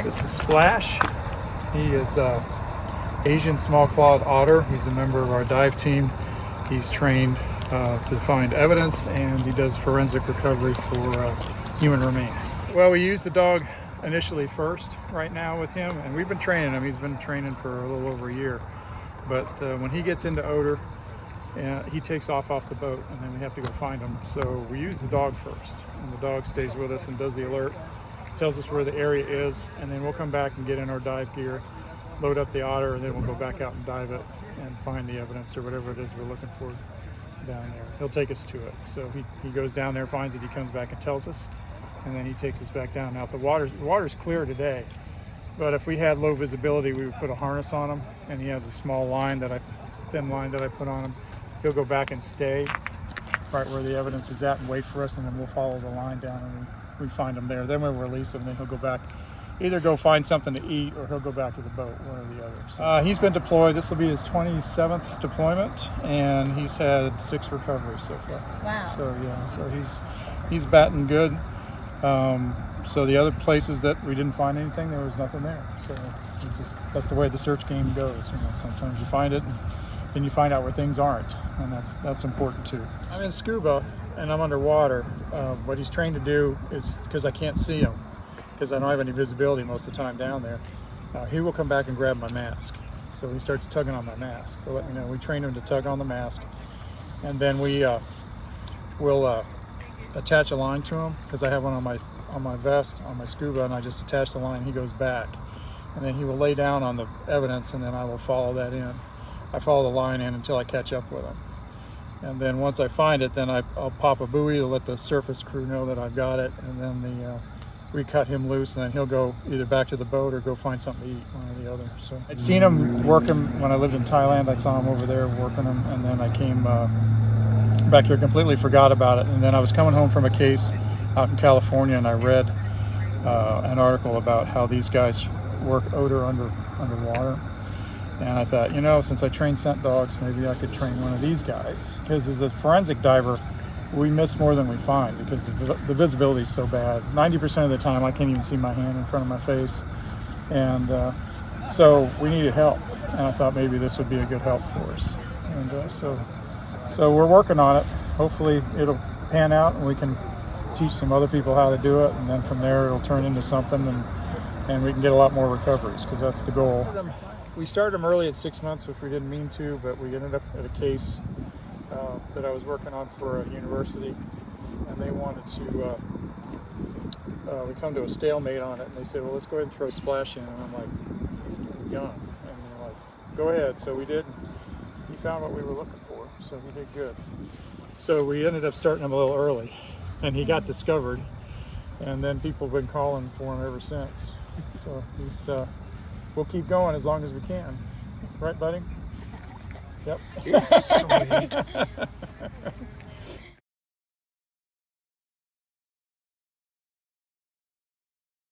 This is Splash. He is Asian small-clawed otter. He's a member of our dive team. He's trained to find evidence, and he does forensic recovery for human remains. Well, we use the dog initially first right now with him, and we've been training him. He's been training for a little over a year. But when he gets into odor, he takes off the boat, and then we have to go find him. So we use the dog first, and the dog stays with us and does the alert, tells us where the area is, and then we'll come back and get in our dive gear, load up the otter, and then we'll go back out and dive it and find the evidence or whatever it is we're looking for down there. He'll take us to it. So he goes down there, finds it, he comes back and tells us, and then he takes us back down. Now, the water's clear today, but if we had low visibility, we would put a harness on him, and he has a small line thin line that I put on him. He'll go back and stay right where the evidence is at and wait for us, and then we'll follow the line down and we find him there. Then we'll release him, and then he'll go back, either go find something to eat or he'll go back to the boat, one or the other. So, he's been deployed. This will be his 27th deployment, and he's had 6 recoveries so far. Wow. So yeah, so he's batting good. So the other places that we didn't find anything, there was nothing there. So that's the way the search game goes. Sometimes you find it, and then you find out where things aren't, and that's important too. I'm in scuba and I'm underwater. What he's trained to do is, because I can't see him, because I don't have any visibility most of the time down there, he will come back and grab my mask. So he starts tugging on my mask. He'll let me know. We train him to tug on the mask, and then we'll attach a line to him, because I have one on my vest, on my scuba, and I just attach the line. He goes back, and then he will lay down on the evidence, and then I will follow that in. I follow the line in until I catch up with him. And then once I find it, then I'll pop a buoy to let the surface crew know that I've got it, and then we cut him loose, and then he'll go either back to the boat or go find something to eat, one or the other. So I'd seen him work him when I lived in Thailand. I saw him over there working him, and then I came back here, completely forgot about it. And then I was coming home from a case out in California, and I read an article about how these guys work odor underwater. And I thought, since I train scent dogs, maybe I could train one of these guys. Because as a forensic diver, we miss more than we find, because the visibility is so bad. 90% of the time, I can't even see my hand in front of my face. And so we needed help. And I thought maybe this would be a good help for us. And so we're working on it. Hopefully it'll pan out and we can teach some other people how to do it. And then from there, it'll turn into something, and we can get a lot more recoveries, because that's the goal. We started them early at 6 months, which we didn't mean to, but we ended up at a case that I was working on for a university, and they wanted to, we come to a stalemate on it, and they said, well, let's go ahead and throw Splash in, and I'm like, he's young, and they're like, go ahead. So we did, and he found what we were looking for, so he did good. So we ended up starting him a little early, and he got discovered, and then people have been calling for him ever since. So we'll keep going as long as we can. Right, buddy? Yep. Sweet.